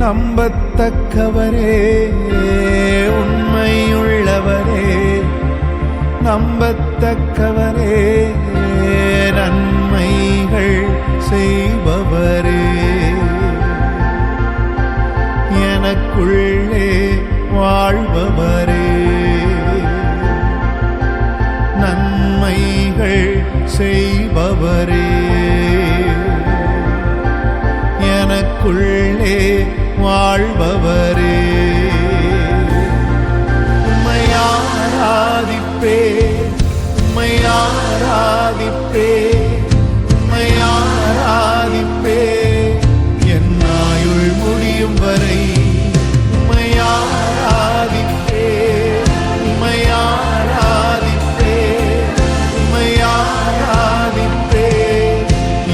நம்பத்தக்கவரே, உண்மையுள்ளவரே, நம்பத்தக்கவரே, நன்மைகள் செய்பவரே, எனக்குள்ளே வாழ்பவரே, நன்மைகள் செய்பவரே, எனக்குள்ளே வாழ்பவரே, உம்மை ஆராதிப்பே, உம்மை ஆராதிப்பே, உம்மை ஆராதிப்பே, என் ஆயுள் முடியும் வரை உம்மை ஆராதிப்பே, உம்மை ஆராதிப்பே, உம்மை ஆராதிப்பே,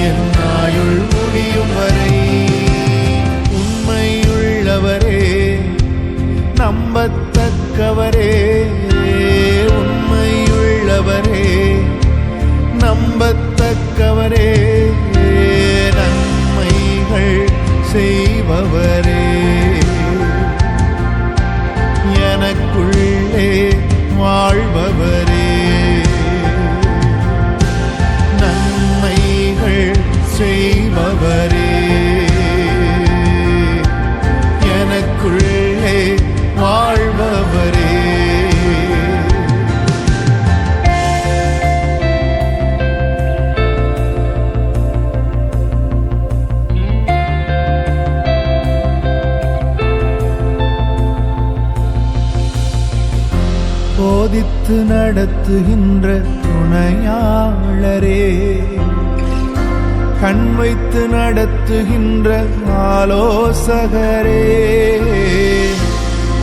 என் ஆயுள் முடியும் வரை. உண்மையுள்ளவரே, நம்பத்தக்கவரே, உண்மையுள்ளவரே, நம்பத்தக்கவரே, நன்மைகள் செய்பவரே, எனக்குள்ளே வாழ்பவரே, நன்மைகள் செய்பவரே, எனக்குள்ளே வாழ்பவரே. போதித்து நடத்துகின்ற துணையாளரே, கண் வைத்து நடத்துகின்ற ஆலோசகரே,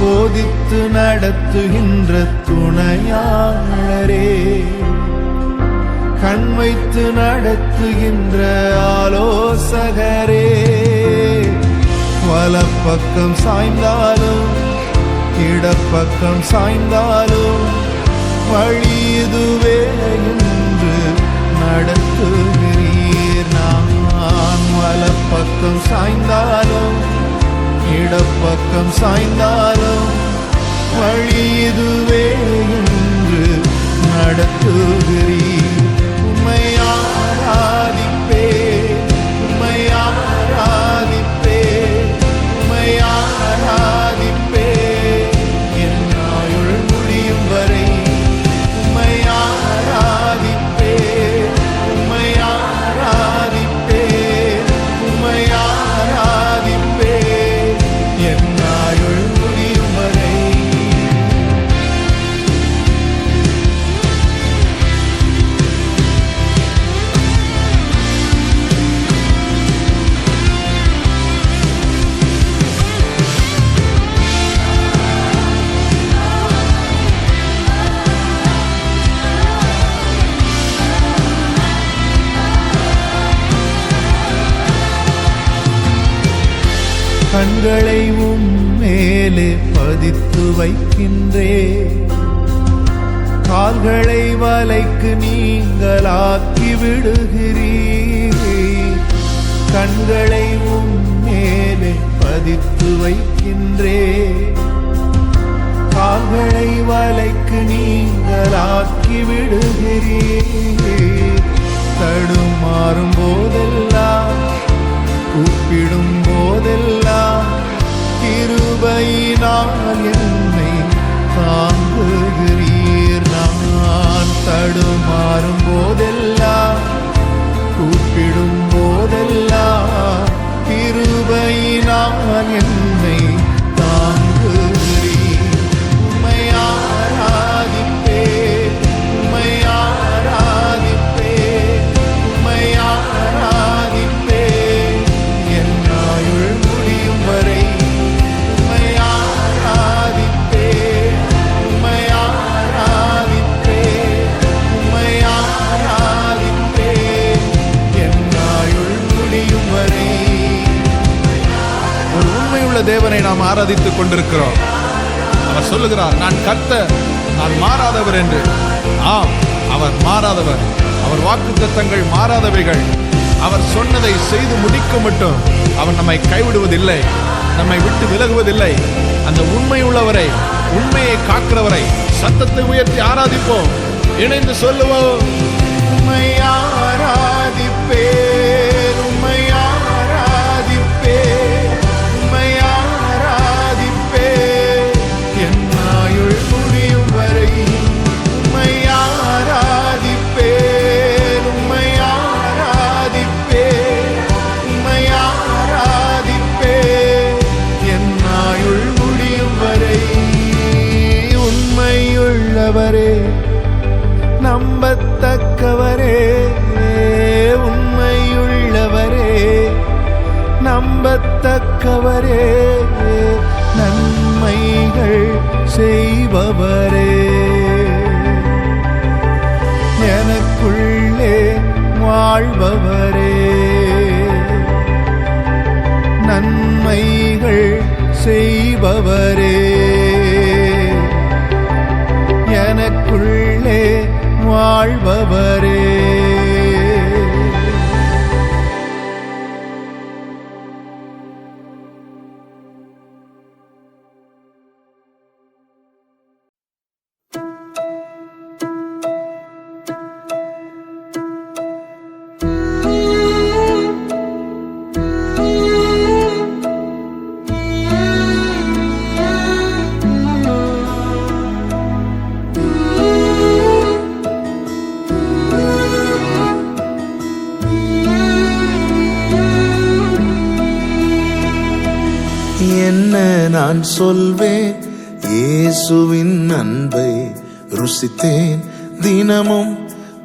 போதித்து நடத்துகின்ற துணையாளரே, கண் வைத்து நடத்துகின்ற ஆலோசகரே, வலப்பக்கம் சாய்ந்தாலும் இடப்பக்கம் சாய்ந்தாலும் வழி இதுவே என்று நடத்துகிறீர். நான் வலப்பக்கம் சாய்ந்தாலும் இடப்பக்கம் சாய்ந்தாலும் வழி இதுவே என்று நடத்துகிறீர். உம்மை ஆராதிப்பே, உம்மை ஆராதிப்பே, உம்மை ஆராதிப்பே, என் ஆயுள் முடியும் வரை உம்மை ஆராதிப்பே, உம்மை ஆராதிப்பே, உம்மை ஆராதிப்பே, என் ஆயுள் முடியும் வரை. கண்களை உம்மேலே பதித்து வைக்கின்றே, கால்களை வலைக்கு நீங்களாக்கி விடுகிறீர். கண்களை உம்மேலே பதித்து வைக்கின்றே, கால்களை வலைக்கு நீங்களாக்கி விடுகிறீர். தடுமாறும் போதெல்லாம் கூப்பிடும் போதெல்லாம் கிருபையினால் என்னை தாங்குகிறீர். நான் தடுமாறும் போதெல்லாம் கூப்பிடும் போதெல்லாம் கிருபையினால் என்னை தாங்குகிறீர். உம்மை ஆராதிப்பே, உம்மை ஆராதிப்பே, உம்மை ஆராதிப்பே, என் ஆயுள் முடியும் வரை உம்மை ஆராதிப்பே, உம்மை ஆராதிப்பே, உம்மை ஆராதிப்பே, என் ஆயுள் முடியும் வரை. ஒரு உண்மையுள்ள தேவனை நாம் ஆராதித்துக் கொண்டிருக்கிறோம். அவர் சொல்லுகிறார், நான் கர்த்தர், நான் மாறாதவர் என்று. ஆம், அவர் மாறாதவர். அவர் வாக்குத்தத்தங்கள் மாறாதவைகள். அவர் சொன்னதை செய்து முடிக்க மட்டும் அவர் நம்மை கைவிடுவதில்லை. நம்மை விட்டு விலகுவதில்லை. அந்த உண்மை உள்ளவரை, உண்மையை காக்கிறவரை சத்தத்தை உயர்த்தி ஆராதிப்போம். இணைந்து சொல்லுவோம். உம்மை ஆராதிப்பேன், உம்மை ஆராதிப்பேன், உம்மை ஆராதிப்பேன் என் ஆயுள் முடியும் வரை. உம்மை ஆராதிப்பேன், உம்மை ஆராதிப்பேன், உம்மை ஆராதிப்பேன் என் ஆயுள் முடியும் வரை. உண்மையுள்ளவரே, நம்பத்தக்கவரே, உண்மையுள்ளவரே, நம்பத்தக்கவரே, நன்மைகள் செய்பவரே, எனக்குள்ளே வாழ்பவரே, நன்மைகள் செய்பவரே, எனக்குள்ளே வாழ்பவரே. என்ன நான் சொல்வேன், இயேசுவின் அன்பை ருசித்தேன் தினமும்.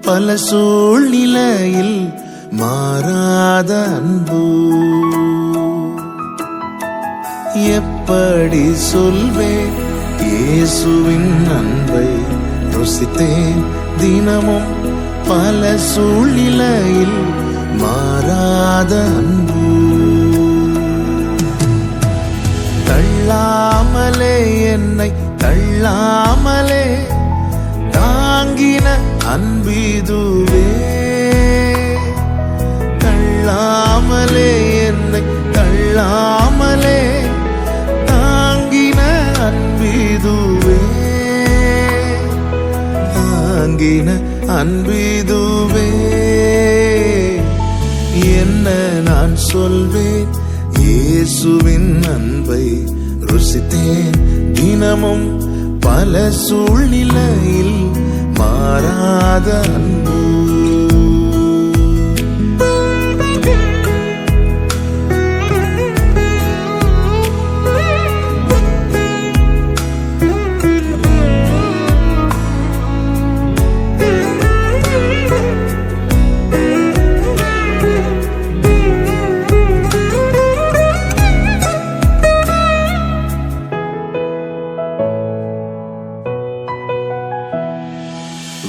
பல சூழ்நிலையில் மாறாத அன்பு. எப்படி சொல்வேன், இயேசுவின் அன்பை ருசித்தேன் தினமும். பல சூழ்நிலையில் மாறாத அன்பு. தள்ளாமலே, என்னை தள்ளாமலே தாங்கின அன்பிதுவே. தள்ளாமலே, என்னை தள்ளாமலே தாங்கின அன்பிதுவே. தாங்கின அன்பிதுவே. என்ன நான் சொல்வேன், இயேசுவின் அன்பை ருசித்தேன் தினமும். பல சூழ்நிலையில் மாறாத அன்பு.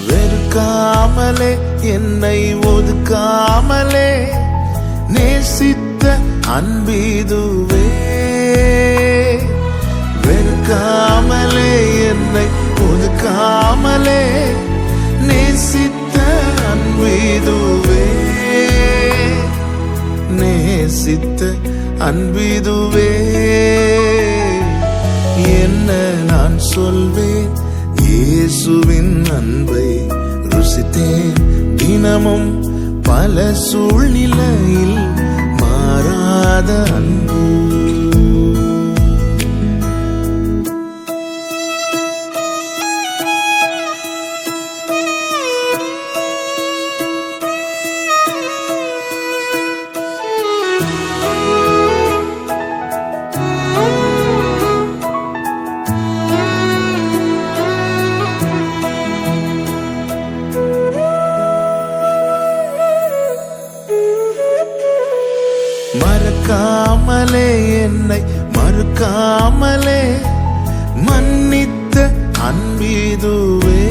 வெறுக்காமலே, என்னை ஒதுக்காமலே நேசித்த அன்பிதுவே. வெறுக்காமலே, என்னை ஒதுக்காமலே நேசித்த அன்பிதுவே. நேசித்த அன்பிதுவே. என்ன நான் சொல்வேன், இயேசுவின் அன்பை ருசித்தேன் தினமும். பல சூழ்நிலையில் மாறாத அன்பு. மறக்காமலே, என்னை மறுக்காமலே மன்னித்த அன்பிதுவே.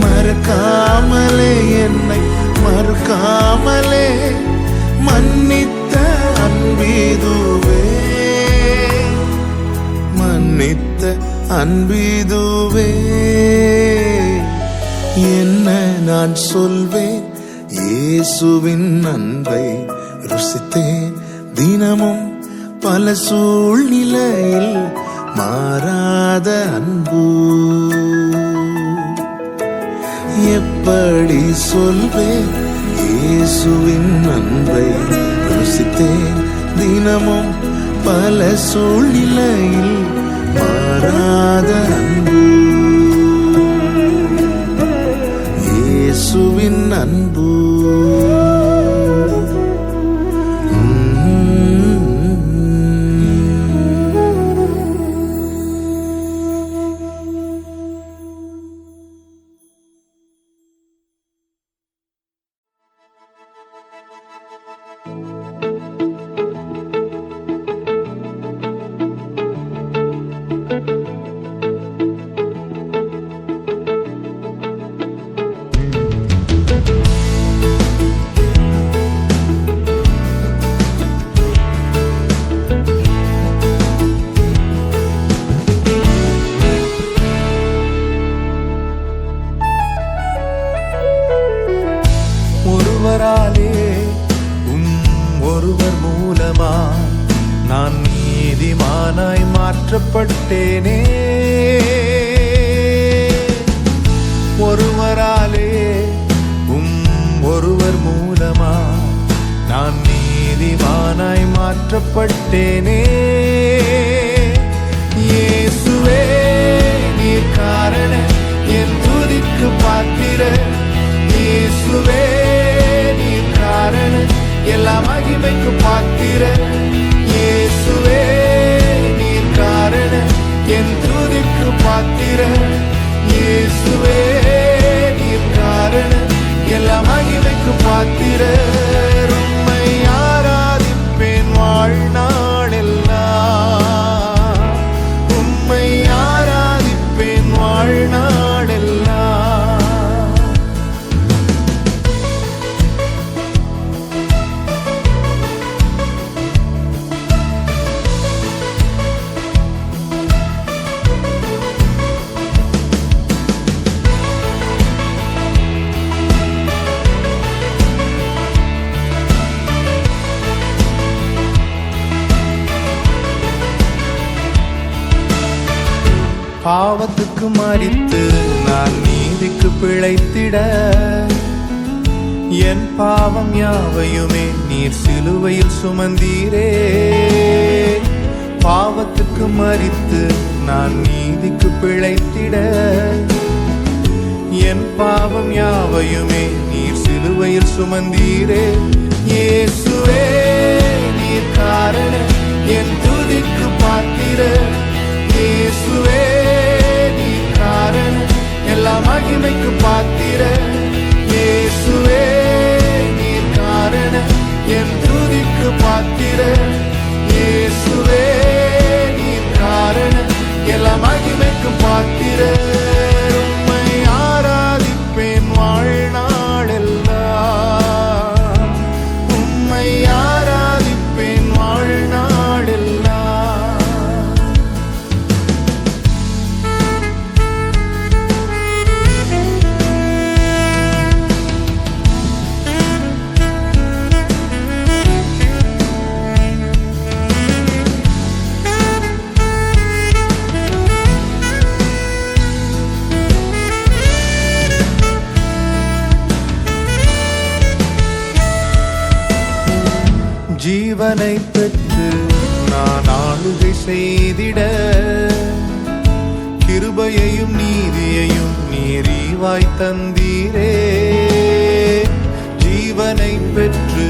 மறக்காமலே, என்னை மறுக்காமலே மன்னித்த அன்பிதுவே. மன்னித்த அன்பிதுவே. என்ன நான் சொல்வேன், இயேசுவின் அன்பை ருசித்தேன் தினமும். பல சூழ்நிலையில் மாறாத அன்பு. எப்படி சொல்வேன் இயேசுவின் அன்பை, ருசித்தேன் தினமும் பல சூழ்நிலையில் மாறாத அன்பு. இயேசுவின் அன்பு. ஒருவராலே ஒருவர் மூலமா நான் நீதிமானாய் மாற்றப்பட்டேனே. ஒருவராலே ஒருவர் மூலமா நான் நீதிமானாய் மாற்றப்பட்டேனே. இயேசுவே நீர் காரண என் துதிக்கு பாத்திர. இயேசுவே நீர் காரண எல்லா மகிமைக்கு பாத்திர. இயேசுவே நீர் காரண என் துதிக்கு பாத்திர. இயேசுவே நீர் காரண எல்லா மகிமைக்கு பாத்திர. உம்மை ஆராதிப்பேன் வாழ்நாளெல்லாம். உம்மை ஆராதிப்பேன் வாழ்நாளெல்லாம். பாவத்துக்கு மரித்து நான் நீதிக்கு பிழைத்திட, என் பாவம் யாவையுமே நீர் சிலுவையில் சுமந்தீரே. பாவத்துக்கு மரித்து நான் நீதிக்கு பிழைத்திட, என் பாவம் யாவையுமே நீர் சிலுவையில் சுமந்தீரே. இயேசுவே நீர் காரண என் துதிக்கு பாத்திர. இயேசுவே நீர் காரண எல்லா மகிமைக்கு பாத்திர. இயேசுவே நீர் காரண என் துதிக்கு பாத்திர. இயேசுவே நீர் காரண எல்லா மகிமைக்கு பாத்திர. உம்மை ஆராதிப்பேன் வாழ்நாளெல்லாம். உம்மை ஆராதிப்பேன் வாழ்நாளெல்லாம். ஜீவனை பெற்று நான் ஆளுகை செய்திட, கிருபையையும் நீதியையும் நீரிவாய் தந்தீரே. ஜீவனை பெற்று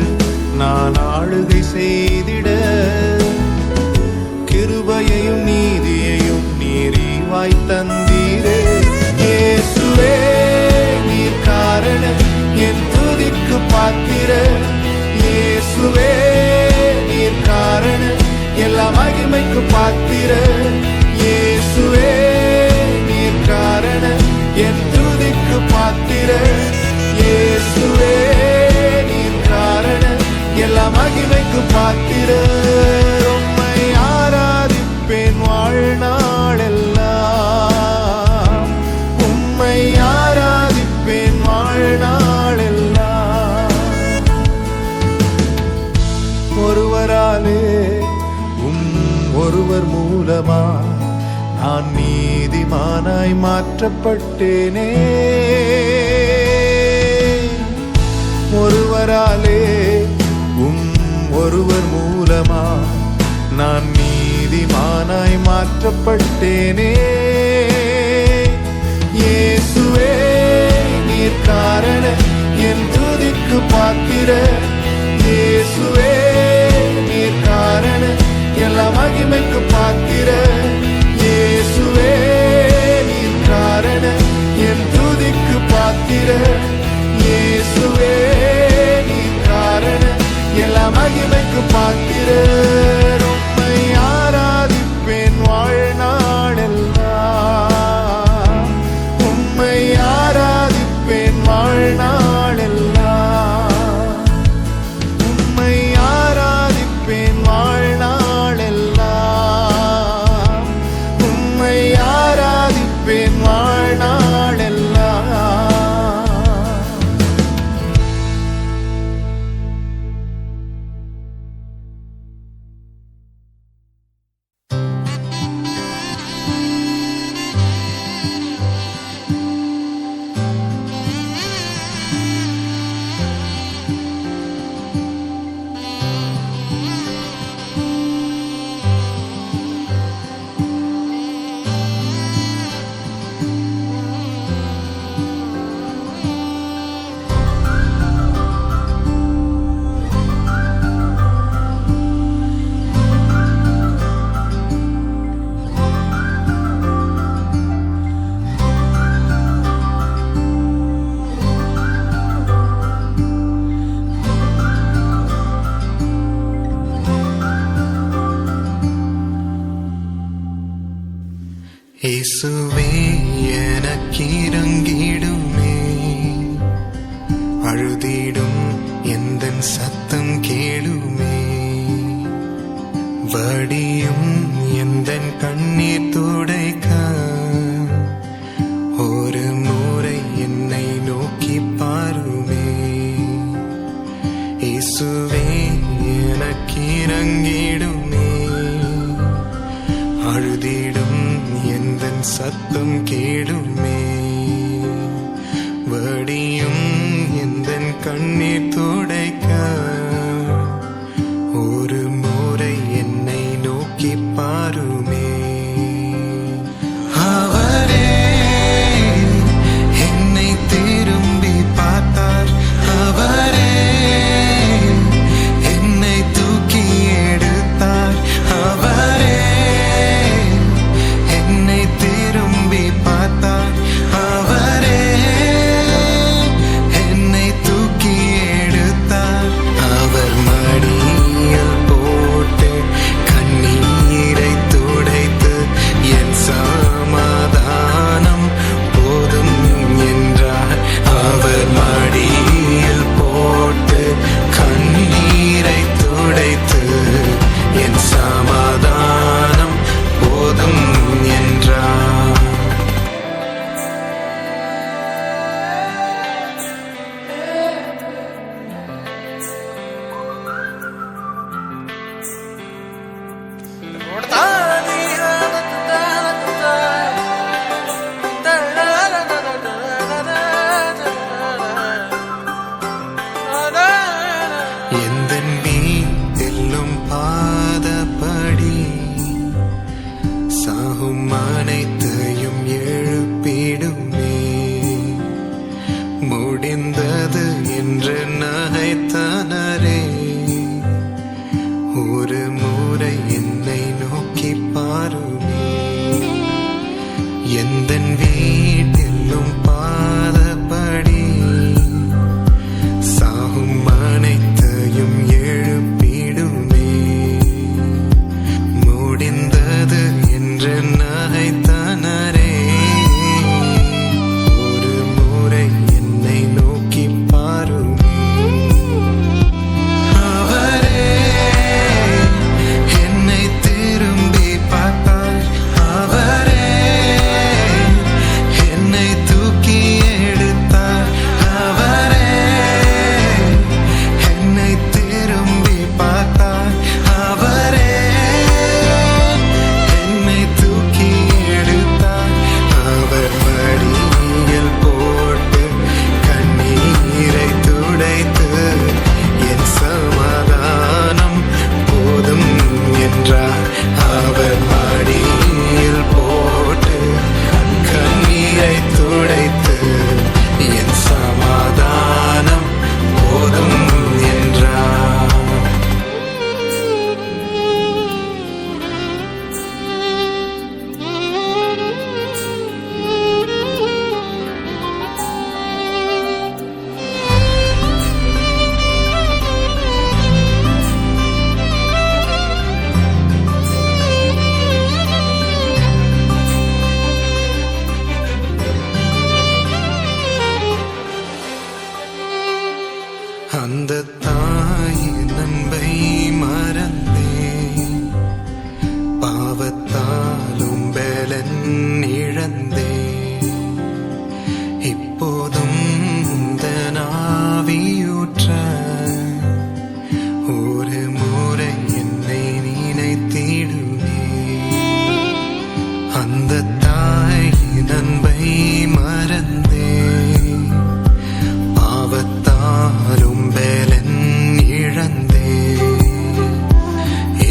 நான் ஆளுகை செய்திட, கிருபையையும் நீதியையும் நீரிவாய் தந்தீரே. இயேசுவே நீர் காரண என் துதிக்கு பாத்திர. இயேசுவே நீர் காரண எல்லா மகிமைக்கு பாத்திர. இயேசுவே நீர் காரண என் துதிக்கு பாத்திர. இயேசுவே நீர் காரண எல்லா மகிமைக்கு பாத்திர. உம்மை ஆராதிப்பேன் வாழ்நாளெல்லாம். உம்மை ஆராதிப்பேன் வாழ்நாளெல்லாம். ஒருவராலே ஒருவர் மூலமா நான் நீதிமானாய் மாற்றப்பட்டேனே. ஒருவராலே ஒருவர் மூலமா நான் நீதிமானாய் மாற்றப்பட்டேனே. இயேசுவே நீர் காரண என் துதிக்கு பாத்திர. இயேசுவே நீர் காரண எல்லா மகிமைக்கு பாத்திர. இயேசுவே நீர் காரண என் துதிக்கு பாத்திர. இயேசுவே நீர் காரண எல்லா மகிமைக்கு பாத்திர. உம்மை ஆராதிப்பேன் வாழ்நாளெல்லாம். உம்மை ஆராதிப்பேன் வாழ்நாளெல்லாம். உம்மை ஆராதிப்பேன் வாழ்நாளெல்லாம். உம்மை ஆராதிப்பேன் வாழ்நாளெல்லாம். இயேசுவே எனக்கிறங்கிடுமே, அழுதிடும் எந்தன் சத்தம் கேளுமே. வடியும் எந்தன் கண்ணீர் துடைக்க ஒரு முறை என்னை நோக்கி பாருமே. இயேசுவே எனக்கிறங்கிடுமே, அழுதிடும் எந்தன் சத்தம் கேளுமே. வடியும் எந்தன் கண்ணீர் துடைக்க ஒரு முறை என்னை நோக்கி பாருமே. அவரே என்னை திரும்பி பார்த்தார். அவரே என்னை தூக்கி எடுத்தார். அவரே என்னை திரும்பி பார்த்தார். அவரே என்னை தூக்கி எடுத்தார். அவர் மடியில் போட்டு கண்ணீரை துடைத்து என் சமாதானம் போதும் என்றார். அவர் மடியில் போட்டு கண்ணீரை துடைத்து என் சமாதானம் போதும் என்றார். எந்தன் வீட்டிலும் பாதப்படி சாகும் அனைத்தையும் எழுப்பிடுமே. முடிந்தது என்று நகைத்தனரே, ஒரு முறை என்னை நோக்கி பாருமே. எந்தன் வீட்டிலும் பாதப்படி சாகும் அனைத்தையும் எழுப்பிடுமே. முடிந்தது என்று நகைத்தனரே, ஒரு முறை என்னை நோக்கி பாருமே. அவரே என்னை திரும்பி பார்த்தார். அவரே என்னை தூக்கி எடுத்தார். அவரே என்னை திரும்பி பார்த்தார். அவரே பாவத்தாலும் பலன் இழந்தே இப்போதும் உந்தன் ஆவியூற்ற ஒரு முறை என்னை நினைத்திடுவே அந்த தாய் நண்பை மறந்தே பாவத்தாலும் பலன் இழந்தே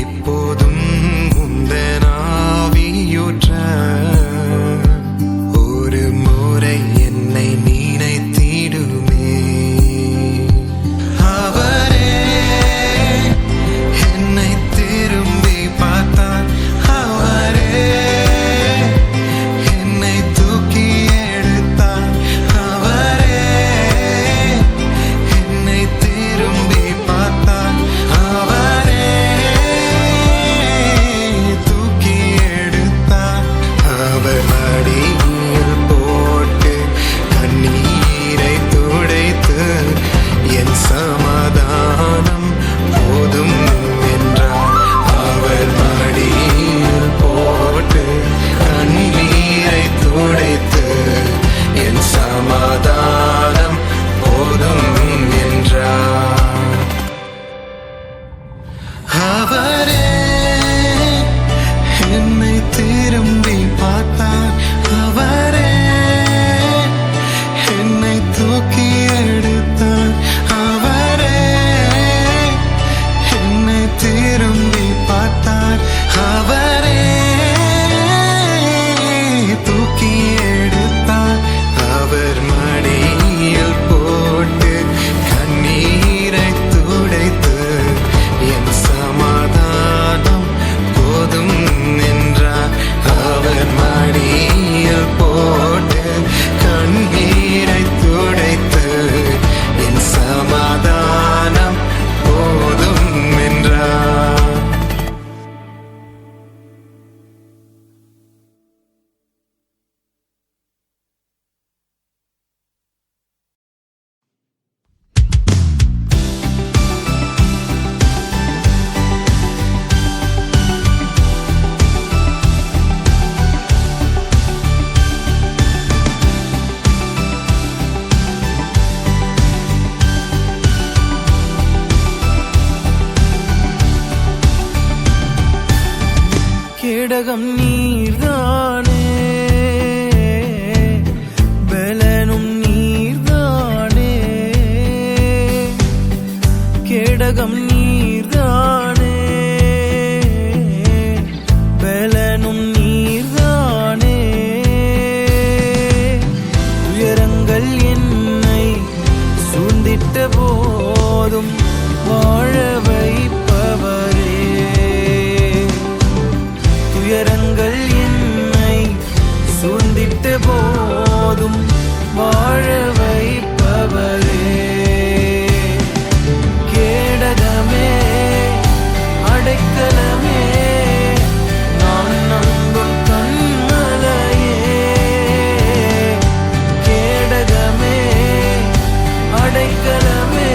இப்போதும் உந்தன் ஆவியூற்ற ஒரு முறை என்னை நினைத்திடுமே அவரே என்னை திரும்பி பார்த்தார் அவரே என்னை தூக்கி எடுத்தார் அவரே என்னை திரும்பி பார்த்தார் அவரே தூக்கி எடுத்தார் அவர் மடியில் போட்டு கண்ணீரை துடைத்து என் சமாதானம் போதும் என்றார் அவர் மடியில் போட்டு கண்ணீரை துடைத்து என் சமாதானம் போதும் என்றார் அவரே என்னை திரும்பி பார்த்தார் அவரே என்னை தூக்கி எடுத்தார் அவரே என்னை திரும்பி பார்த்தார் அவரே தூக்கி எடுத்தார் அவர் மடியில் போட்டு கண்ணீரை துடைத்து என் சமாதானம் போதும் என்றார் அவர் மடியில் போட்டு கண்ணீரை துடைத்து என் சமாதானம் போதும் என்றார் கேடகம் நீர்தானே பலனும் நீர்தானே கேடகம் நீர்தானே பலனும் நீர்தானே துயரங்கள் என்னை சூழ்ந்திட்ட போதும் வாழ வைப்பவரே துயரங்கள் என்னை சூழ்ந்திட்ட போதும் வாழ வைப்பவரே கேடகமே அடைக்கலமே நான் நம்பும் கண்மலையே கேடகமே அடைக்கலமே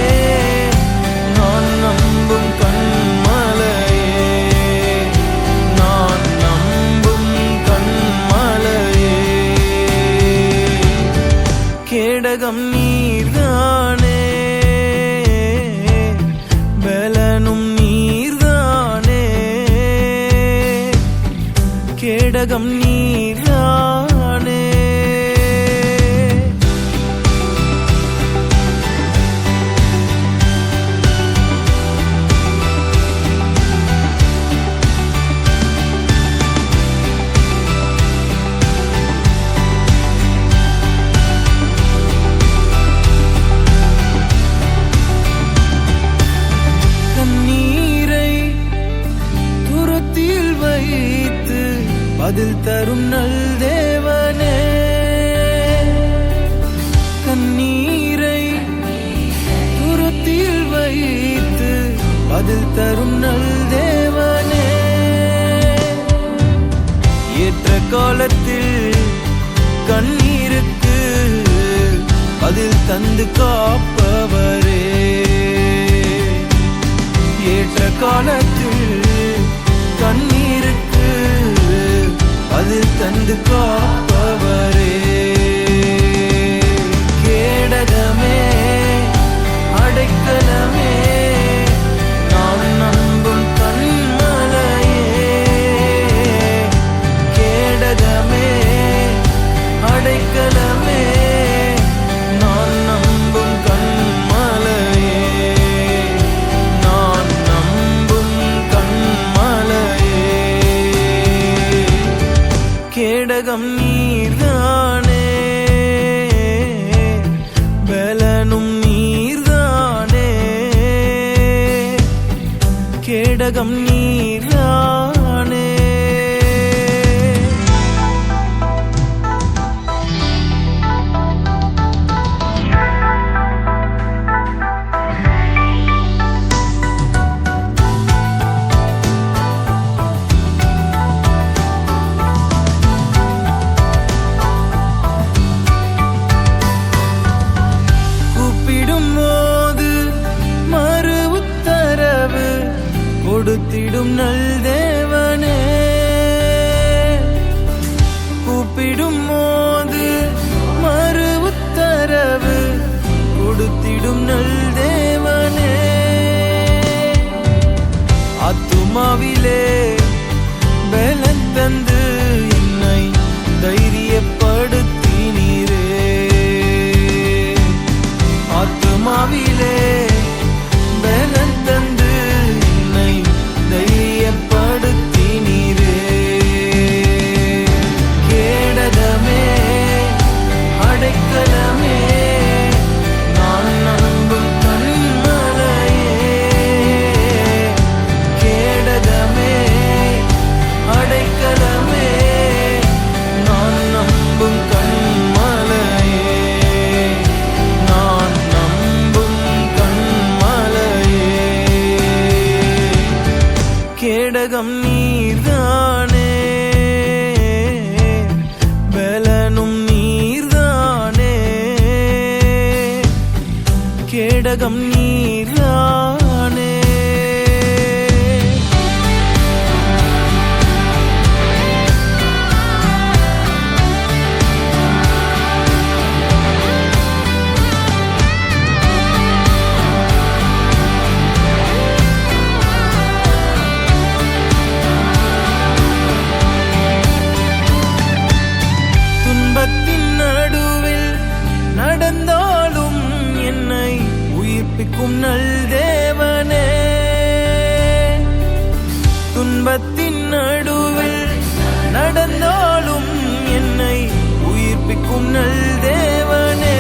நான் நம்பும் கண்மலையே நான் நம்பும் கண்மலையே கேடகம் நீர்தானே பலனும் நீர்தானே கேடகம் நீர்தானே கண்ணீரை துரத்தில் வைத்து பதில் தரும் நல் தேவனே கண்ணீரை துரத்தில் வைத்து பதில் தரும் நல் தேவனே ஏற்ற காலத்தில் கண்ணீருக்கு பதில் தந்து காப்பவரே ஏற்ற காலத்தில் கண்ணீருக்கு தந்து காப்பவரே. கேடகமே அடைக்கலமே நான் நம்பும் கண்மலையே. கேடகமே அடைக்கலமே நான் நம்பும் கண்மலையே. நான் நம்பும் கண்மலையே. கேடகம் நீர்தானே பலனும் நீர்தானே. கேடகம் நீர்தானே. கூப்பிடும் போது மறு உத்தரவு கொடுத்திடும் நல் தேவனே. கூப்பிடும் போது மறு உத்தரவு கொடுத்திடும் நல் தேவனே. ஆத்துமாவிலே பலன் தந்து என்னை தைரியப்படுத்தினீரே. ஆத்துமாவிலே பலன் தந்து என்னை தைரியப்படுத்தினீரே. கேடகமே அடைக்கலமே நான் நம்பும் கண்மலையே. கேடகமே அடைக்கலமே நான் நம்பும் கண்மலையே. நான் நம்பும் கண்மலையே. கேடகம் நீர்தானே பலனும் நீர்தானே. கேடகம் நீர்தானே. துன்பத்தின் நடுவில் நடந்தாலும் என்னை உயிர்ப்பிக்கும் நல் தேவனே. துன்பத்தின் நடுவில் நடந்தாலும் என்னை உயிர்ப்பிக்கும் நல் தேவனே.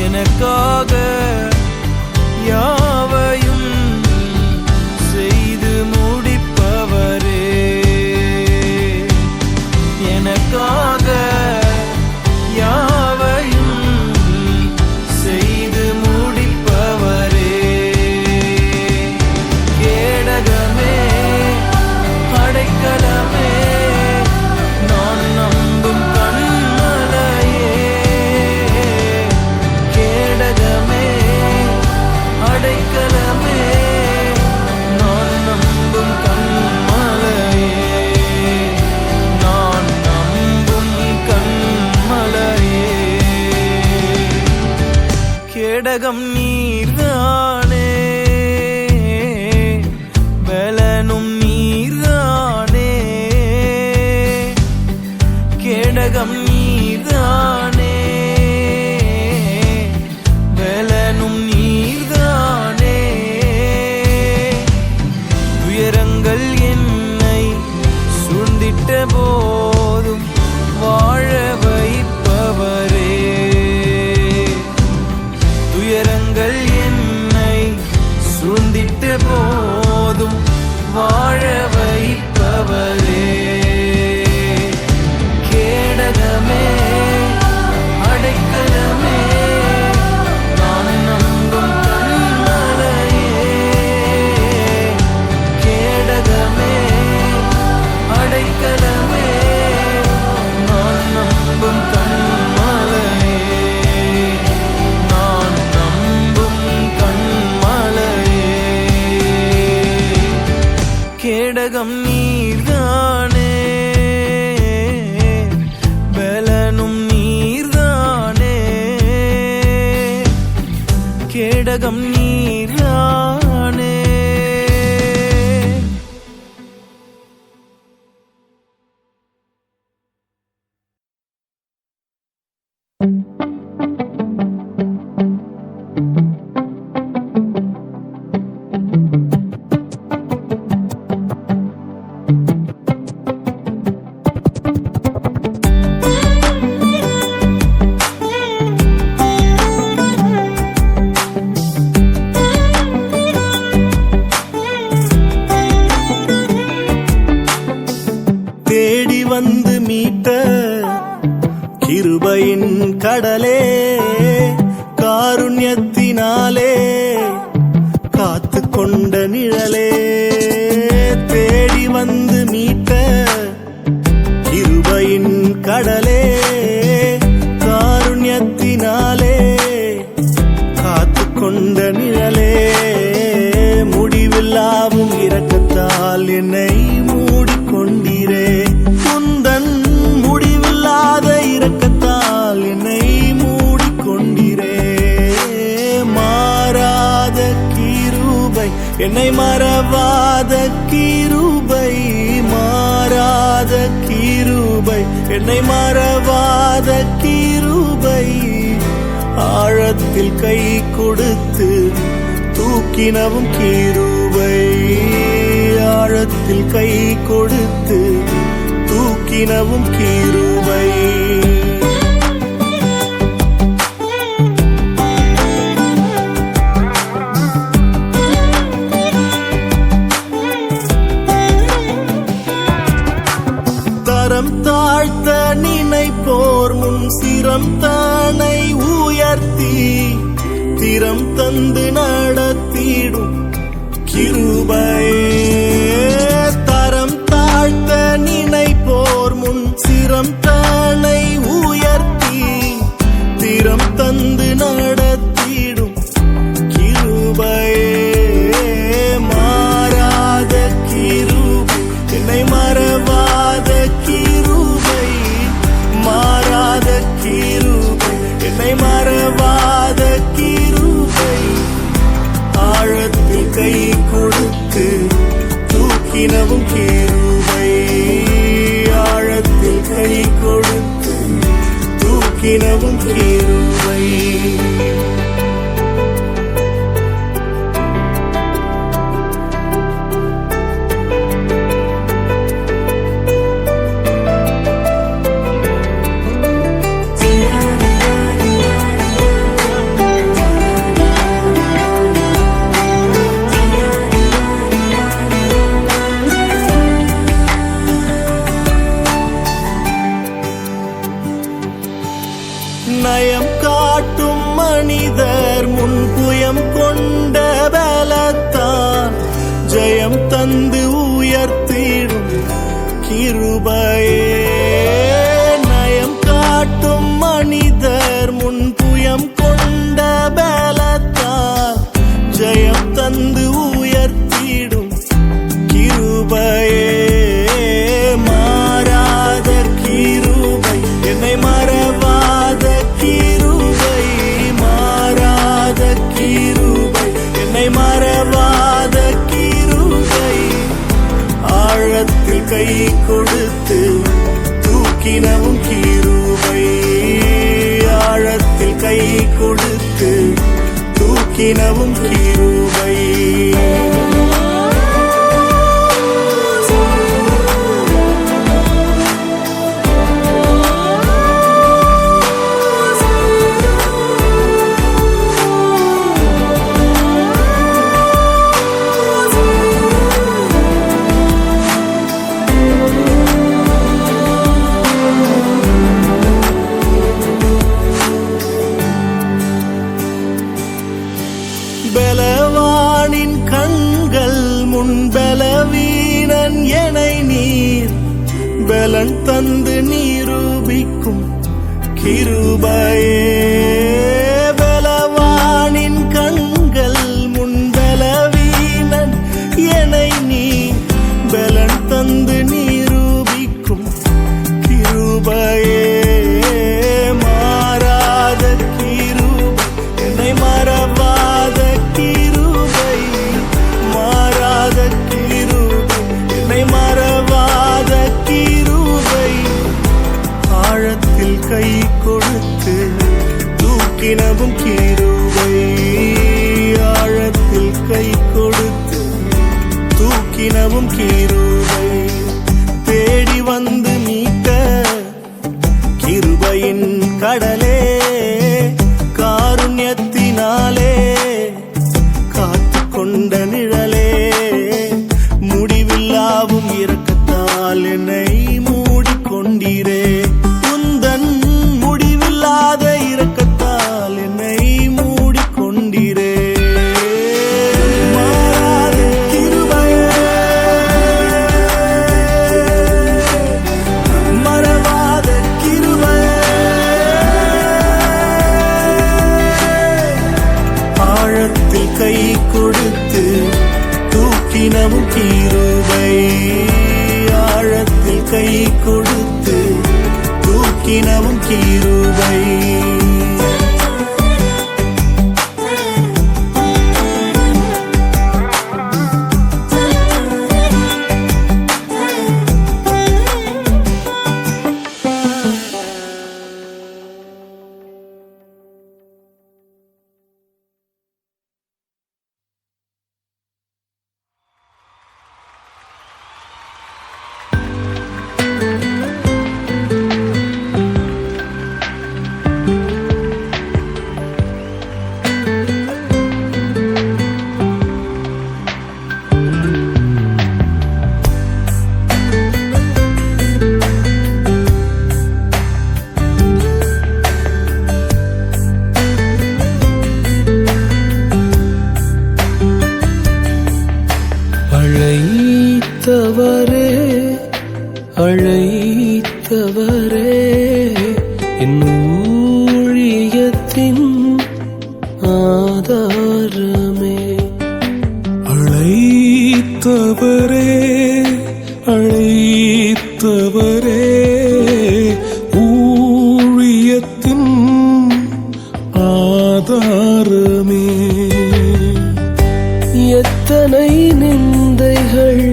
எனக்காக யாவையும் செய்து முடிப்பவரே. எனக்காக யாவையும் செய்து முடிப்பவரே. கேடகமே அடைக்கலமே நான் நம்பும் கண்மலையே. கேடகமே அடைக்கலமே நான் நம்பும் கண்மலையே. நான் நம்பும் கண்மலையே. கேடகம் நீர்தானே பலனும் நீர்தானே. கேடகம் நீர்தானே பலனும் நீர்தானே. துயரங்கள் என்னை சூழ்ந்திட்ட போதும் வாழ வைப்பவரே. துயரங்கள் என்னை சூழ்ந்திட்ட போதும் வாழ வைப்பவரே. கேடகமே அடைக்கலமே நான் நம்பும் கண்மலையே. கேடகமே அடைக்கலமே நான் நம்பும் கண்மலையே. நான் நம்பும் கண்மலையே. கேடகம் நீர்தானே கேடகம் நீரானே. தேடி வந்து மீட்ட கிருபையின் கடலே, காருண்யத்தினாலே காத்து கொண்ட நிழலே. தேடி வந்து மீட்ட கிருபையின் கடலே, காருண்யத்தினாலே காத்து கொண்ட நிழலே. முடிவில்லாவும் இரக்கத்தால் என்னை மூடிக்கொண்டீரே. உந்தன் முடிவில்லாத இரக்கத்தால் என்னை மூடிக்கொண்டீரே. மாறாத கிருபை, என்னை மறவாத கிருபை, மாறாத கிருபை, என்னை மறவாத கிருபை. ஆழத்தில் கை கொடுத்து தூக்கினவும் கிருபை, ஆழத்தில் கை கொடுத்து தூக்கினவும் கிருபை. தரம் தாழ்த்த நினைப்போர் முன் சிரம் தானை உயர்த்தி திறம் தந்து நடத்திடும் கிருபையே. தரம் தாழ்த்த நினைப்போர் முன் சிரம் தானை உயர்த்தி திறம் தந்து நடத்திடும் கிருபையே. மாறாத கிருபை, என்னை மறவாத கிருபை, மாறாத கிருபை, என்னை மறவாத கிருபை. ஆழத்தில் கை கொடுத்து தூக்கினவும் கிருபை, ஆழத்தில் கை கொடுத்து தூக்கினவும் கிருபை. நயம் காட்டும் மனிதர் முன் புயம் கொண்ட பலத்தான் ஜெயம் தந்து உயர்த்திடும் கிருபையே. நயம் காட்டும் மனிதர் முன் புயம் கொண்ட பலத்தான் ஜெயம் தந்து உயர்த்திடும் கிருபையே. மாறாத கிருபை, என்னை மறவாத கிருபை, மாறாத கிருபை, என்னை மறவாத கிருபை. ஆழத்தில் கை கொடுத்து தூக்கினவும் கிருபை, ஆழத்தில் கை கொடுத்து தூக்கினவும் கிருபை. பலவானின் கண்கள் முன் பலவீனன் எனை நீர் பலன் தந்து நிரூபிக்கும் கிருபையே. பலவானின் கண்கள் முன் பலவீனன் எனை நீர் பலன் தந்து நிரூபிக்கும் கிருபையே. மாறாத கிருபை, என்னை மறவாத தூக்கினவும் கிருபை ஆழத்தில் கை கொடுத்து தூக்கினவும் கிருபை தேடி வந்து மீட்ட கிருபையின் கடலே காருண்யத்தினாலே காத்து கொண்ட நிழலே முடிவில்லாவும் இரக்கத்தால் என்னை மூடிக்கொண்டீரே உந்தன் முடிவில்லாத இரக்கத்தால் என்னை மூடிக்கொண்டீரே மாறாத கிருபையே மறவாத கிருபையே ஆழத்தில் கை கொடுத்து தூக்கினவும் கிருபை ஆழத்தில் கை கொடுத்து தூக்கினவும் கிருபை அழைத்தவரே என் ஊழியத்தின் ஆதாரமே அழைத்தவரே அழைத்தவரே ஊழியத்தின் ஆதாரமே எத்தனை நிந்தைகள்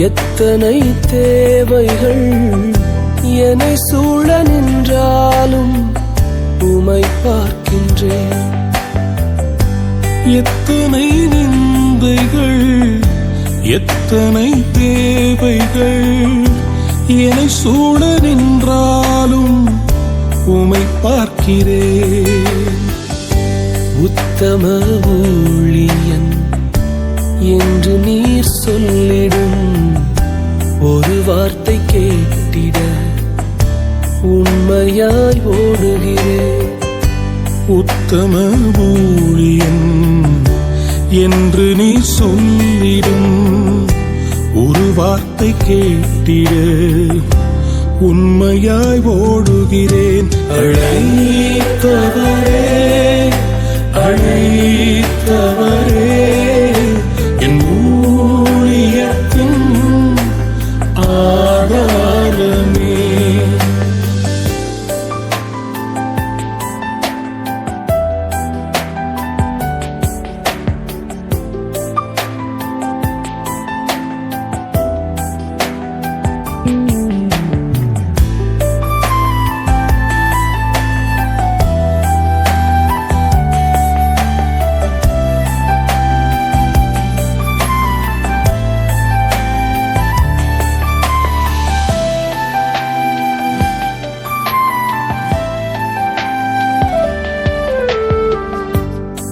எத்தனை தேவைகள் என்னை சூழ நின்றாலும் உமை பார்க்கின்றேன் எத்தனை நிந்தைகள் எத்தனை தேவைகள் என்னை சூழ நின்றாலும் உமை பார்க்கிறேன் உத்தம ஊழியன் என்று நீர் சொல்லிடும் ஒரு வார்த்தை கேட்டிட உண்மையாய் ஓடுகிறேன் உத்தம ஊழியன் என்று நீ சொல்லிடும் ஒரு வார்த்தை கேட்டிட உண்மையாய் ஓடுகிறேன் அழைத்தவரே அழைத்தவரே என் ஊழியத்தின் ஆதாரமே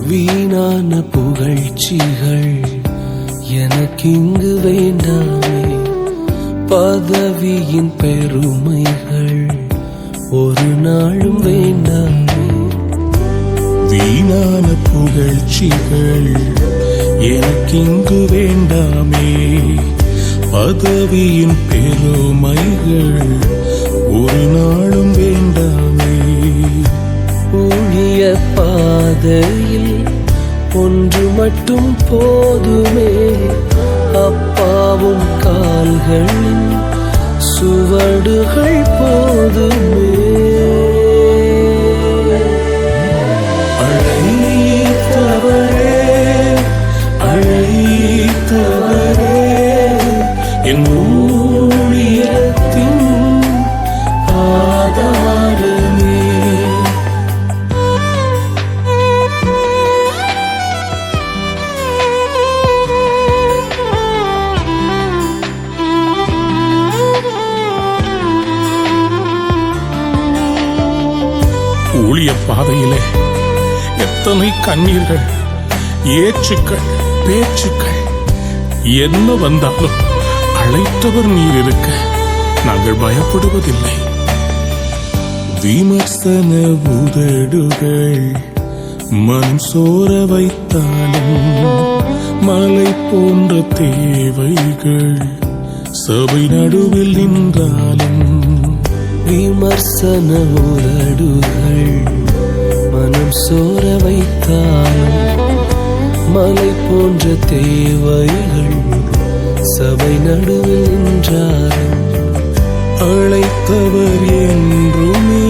வீணான புகழ்ச்சிகள் எனக்கிங்கு வேண்டாமே பதவியின் பெருமைகள் ஒரு நாளும் வேண்டாமே வீணான புகழ்ச்சிகள் எனக்கிங்கு வேண்டாமே பதவியின் பெருமைகள் ஒரு நாளும் வேண்டாமே ஊழிய பாதையில் ஒன்று மட்டும் போதுமே அப்பாவும் கால்களின் சுவடுகள் போதுமே அழைத்தவரே அழைத்தவரே என் ஊழியத்தின் ஆதாரமே ஊழிய பாதையிலே எத்தனை கண்ணீர்கள், ஏச்சுக்கள், பேச்சுக்கள் என்ன வந்தாலும் அழைத்தவர் நீர் இருக்க நாங்கள் பயப்படுவதில்லை. விமர்சன உதடுகள் மனம் சோர வைத்தாலும், மலை போன்ற தேவைகள் சபை நடுவில் நின்றாலும், விமர்சன உதடுகள் மனம் சோர வைத்தாலும், மலை போன்ற தேவைகள் சபை நடுவில் நின்றாலும், அழைத்தவர் என்றுமே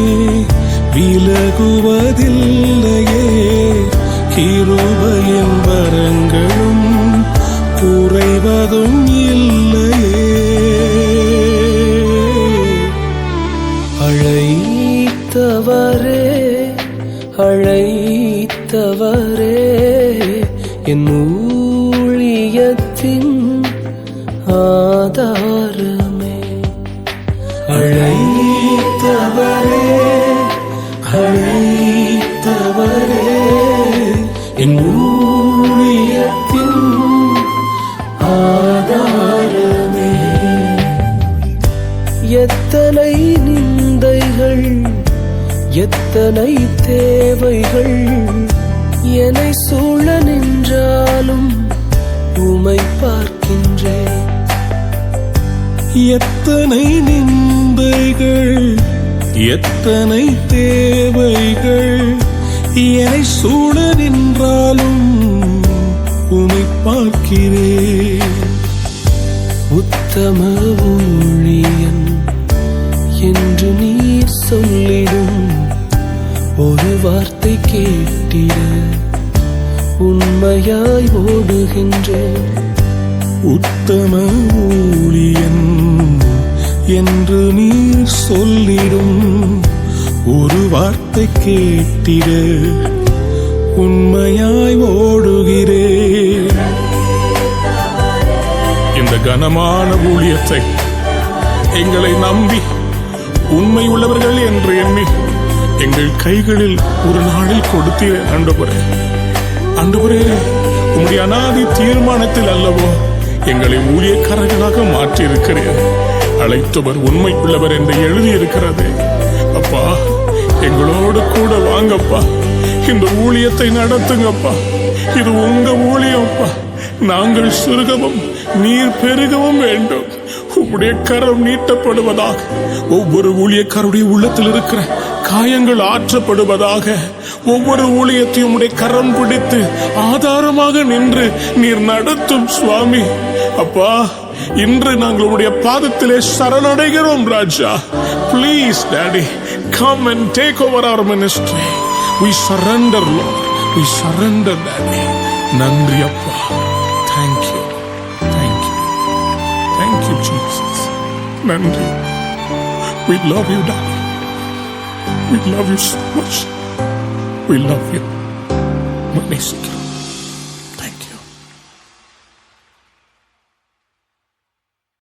விலகுவதில்லையே. கிருபையின் வரங்களும் குறைவதும் இல்லையே. அழைத்தவரே அழைத்தவரே என் ஊழியத்தின் ஆதாரமே. அழைத்தவரே அழைத்தவரே என் ஊழியத்தின் ஆதாரமே. எத்தனை நிந்தைகள், எத்தனை தேவைகள் என்னை சூழ நின்றாலும் உமை பார்க்கின்றேன். எத்தனை நிந்தைகள், எத்தனை தேவைகள் என்னை சூழ நின்றாலும் உமை பார்க்கிறேன். உத்தம ஊழியன் என்று நீர் சொல்லிடும் ஒரு வார்த்தை கேட்டிட உண்மையாய் ஓடுகின்றேன். உத்தம ஊழியன் என்று நீர் சொல்லிடும் ஒரு வார்த்தை கேட்டிட உண்மையாய் ஓடுகிறேன். இந்த கனமான ஊழியத்தை எங்களை நம்பி உண்மை உள்ளவர்கள் என்று எண்ணி எங்கள் கைகளில் ஒரு நாளில் கொடுத்தீர். ஆண்டவரே, உம்முடைய அநாதி தீர்மானத்தில் அல்லவோ எங்களை ஊழியக்காரர்களாக மாற்றியிருக்கிறீர். அழைத்தவர் உண்மை உள்ளவர் என்று எழுதியிருக்கிறது. அப்பா, எங்களோடு கூட வாங்கப்பா, இந்த ஊழியத்தை நடத்துங்கப்பா. இது உங்க ஊழியப்பா. நாங்கள் சுருகவும் நீர் பெருகவும் வேண்டும். உம்முடைய கரம் நீட்டப்படுவதாக. ஒவ்வொரு ஊழியக்காரருடைய உள்ளத்தில் இருக்கிற காயங்கள் ஆற்றப்படுவதாக. ஒவ்வொரு ஊழியத்தையும் உடைய கரம் பிடித்து ஆதாரமாக நின்று நீர் நடத்தும் சுவாமி. அப்பா, இன்று நாங்கள் உடைய பாதத்திலே சரணடைகிறோம் ராஜா. Please daddy, come and take over our ministry. We surrender, Lord. We surrender, Daddy. நன்றி அப்பா. Thank you. Thank you. Thank you, Jesus. நன்றி. We love you, Daddy. We love you so much. We love you. நேசிக்கிறோம்.